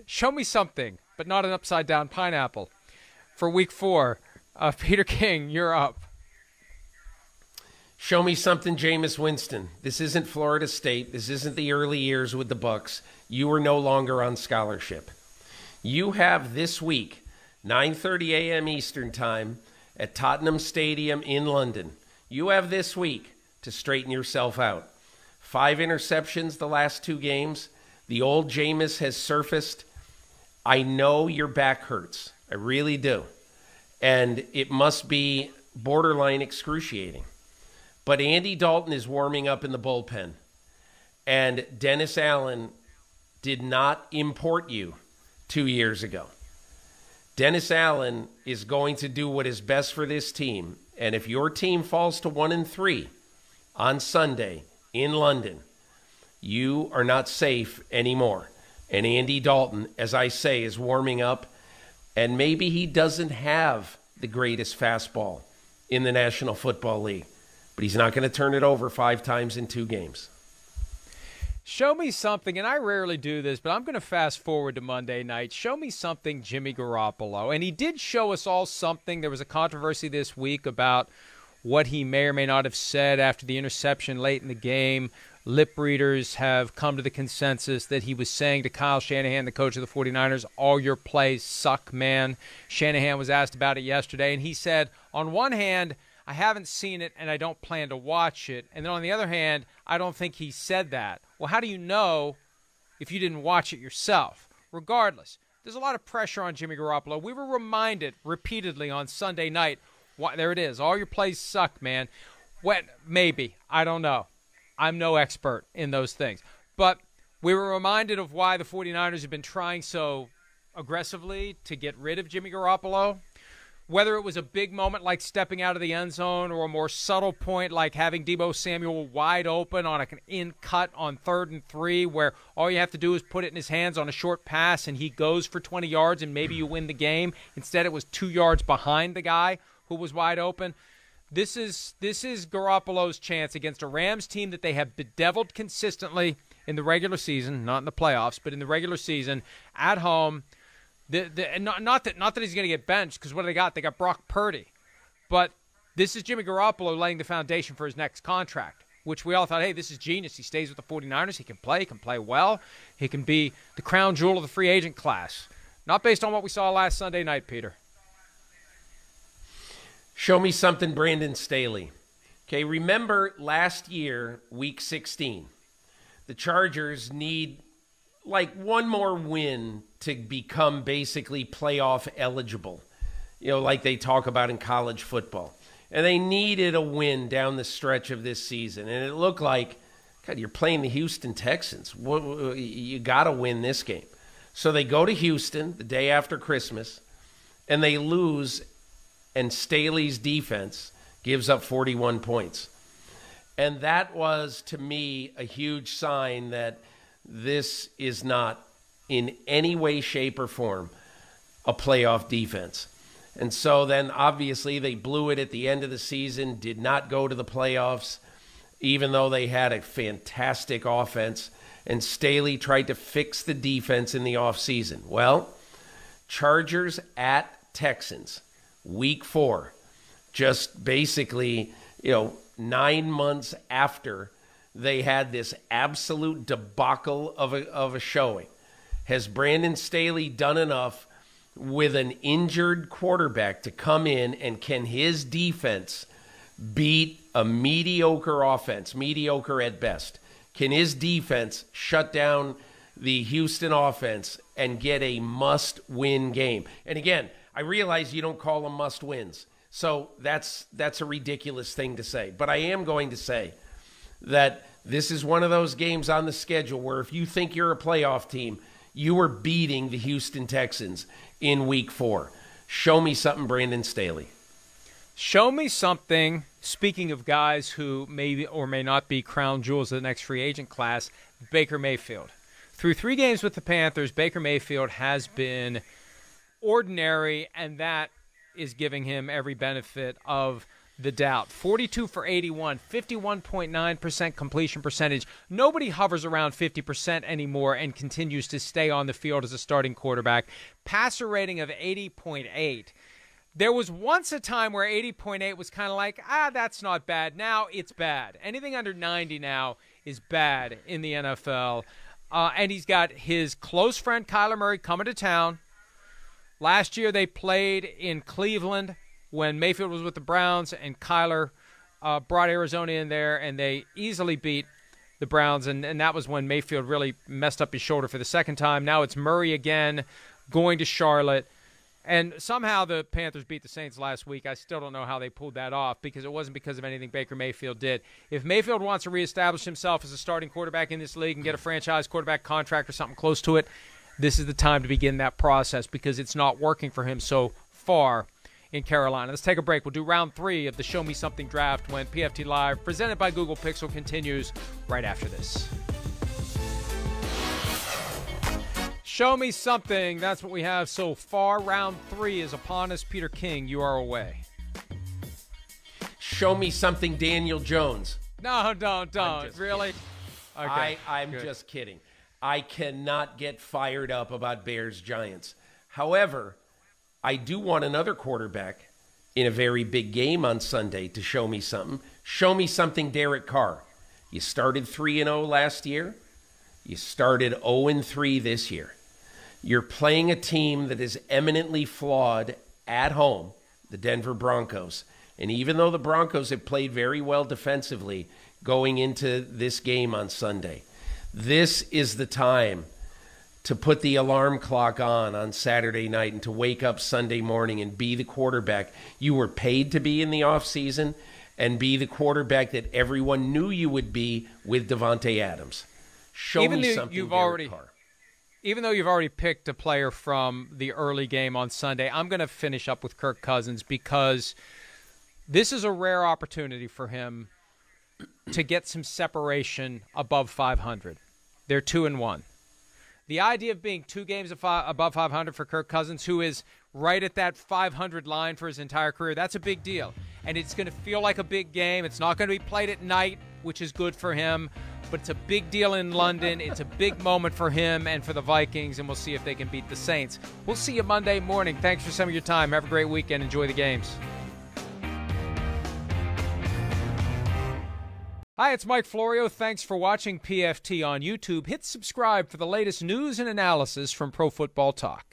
Show me something, but not an upside-down pineapple. For Week 4, Peter King, you're up. Show me something, Jameis Winston. This isn't Florida State. This isn't the early years with the Bucs. You are no longer on scholarship. You have this week, 9:30 a.m. Eastern Time at Tottenham Stadium in London. You have this week to straighten yourself out. 5 interceptions the last 2 games. The old Jameis has surfaced. I know your back hurts. I really do. And it must be borderline excruciating. But Andy Dalton is warming up in the bullpen. And Dennis Allen did not import you 2 years ago. Dennis Allen is going to do what is best for this team. And if your team falls to 1-3 on Sunday in London, you are not safe anymore. And Andy Dalton, as I say, is warming up. And maybe he doesn't have the greatest fastball in the National Football League. But he's not going to turn it over 5 times in 2 games. Show me something, and I rarely do this, but I'm going to fast forward to Monday night. Show me something, Jimmy Garoppolo. And he did show us all something. There was a controversy this week about what he may or may not have said after the interception late in the game. Lip readers have come to the consensus that he was saying to Kyle Shanahan, the coach of the 49ers, all your plays suck, man. Shanahan was asked about it yesterday, and he said, on one hand, I haven't seen it and I don't plan to watch it. And then on the other hand, I don't think he said that. Well, how do you know if you didn't watch it yourself? Regardless, there's a lot of pressure on Jimmy Garoppolo. We were reminded repeatedly on Sunday night, there it is, all your plays suck, man. What? Maybe. I don't know. I'm no expert in those things. But we were reminded of why the 49ers have been trying so aggressively to get rid of Jimmy Garoppolo. Whether it was a big moment like stepping out of the end zone or a more subtle point like having Deebo Samuel wide open on an in-cut on 3rd and 3 where all you have to do is put it in his hands on a short pass and he goes for 20 yards and maybe you win the game. Instead, it was 2 yards behind the guy who was wide open. This is Garoppolo's chance against a Rams team that they have bedeviled consistently in the regular season, not in the playoffs, but in the regular season, at home. Not that he's going to get benched, because what do they got? They got Brock Purdy. But this is Jimmy Garoppolo laying the foundation for his next contract, which we all thought, hey, this is genius. He stays with the 49ers. He can play well. He can be the crown jewel of the free agent class. Not based on what we saw last Sunday night, Peter. Show me something, Brandon Staley. Okay, remember last year, Week 16, the Chargers need like one more win to become basically playoff eligible, like they talk about in college football. And they needed a win down the stretch of this season. And it looked like, God, you're playing the Houston Texans. You got to win this game. So they go to Houston the day after Christmas, and they lose, and Staley's defense gives up 41 points. And that was, to me, a huge sign that this is not in any way, shape, or form a playoff defense. And so then obviously they blew it at the end of the season, did not go to the playoffs, even though they had a fantastic offense. And Staley tried to fix the defense in the offseason. Well, Chargers at Texans, Week 4, just basically, 9 months after they had this absolute debacle of a showing. Has Brandon Staley done enough with an injured quarterback to come in, and can his defense beat a mediocre offense, mediocre at best? Can his defense shut down the Houston offense and get a must-win game? And again, I realize you don't call them must-wins, so that's a ridiculous thing to say. But I am going to say that this is one of those games on the schedule where if you think you're a playoff team, you are beating the Houston Texans in Week 4. Show me something, Brandon Staley. Show me something, speaking of guys who may or may not be crown jewels of the next free agent class, Baker Mayfield. Through 3 games with the Panthers, Baker Mayfield has been ordinary, and that is giving him every benefit of the doubt. 42 for 81, 51.9% completion percentage. Nobody hovers around 50% anymore and continues to stay on the field as a starting quarterback. Passer rating of 80.8. There was once a time where 80.8 was kind of like, that's not bad. Now it's bad. Anything under 90 now is bad in the NFL. And he's got his close friend Kyler Murray coming to town. Last year they played in Cleveland when Mayfield was with the Browns, and Kyler brought Arizona in there, and they easily beat the Browns, and that was when Mayfield really messed up his shoulder for the second time. Now it's Murray again going to Charlotte, and somehow the Panthers beat the Saints last week. I still don't know how they pulled that off because it wasn't because of anything Baker Mayfield did. If Mayfield wants to reestablish himself as a starting quarterback in this league and get a franchise quarterback contract or something close to it, this is the time to begin that process because it's not working for him so far in Carolina. Let's take a break. We'll do round 3 of the Show Me Something draft when PFT Live, presented by Google Pixel, continues right after this. Show me something. That's what we have so far. Round 3 is upon us. Peter King, you are away. Show me something, Daniel Jones. No, don't. Really? Okay. I'm just kidding. I cannot get fired up about Bears-Giants. However, I do want another quarterback in a very big game on Sunday to show me something. Show me something, Derek Carr. You started 3-0 last year. You started 0-3 this year. You're playing a team that is eminently flawed at home, the Denver Broncos. And even though the Broncos have played very well defensively going into this game on Sunday, this is the time to put the alarm clock on Saturday night and to wake up Sunday morning and be the quarterback you were paid to be in the offseason and be the quarterback that everyone knew you would be with Davante Adams. Show me something, Derek Carr. Even though you've already picked a player from the early game on Sunday, I'm going to finish up with Kirk Cousins because this is a rare opportunity for him to get some separation above 500. They're 2-1. The idea of being 2 games above 500 for Kirk Cousins, who is right at that 500 line for his entire career, that's a big deal. And it's going to feel like a big game. It's not going to be played at night, which is good for him. But it's a big deal in London. It's a big moment for him and for the Vikings, and we'll see if they can beat the Saints. We'll see you Monday morning. Thanks for some of your time. Have a great weekend. Enjoy the games. Hi, it's Mike Florio. Thanks for watching PFT on YouTube. Hit subscribe for the latest news and analysis from Pro Football Talk.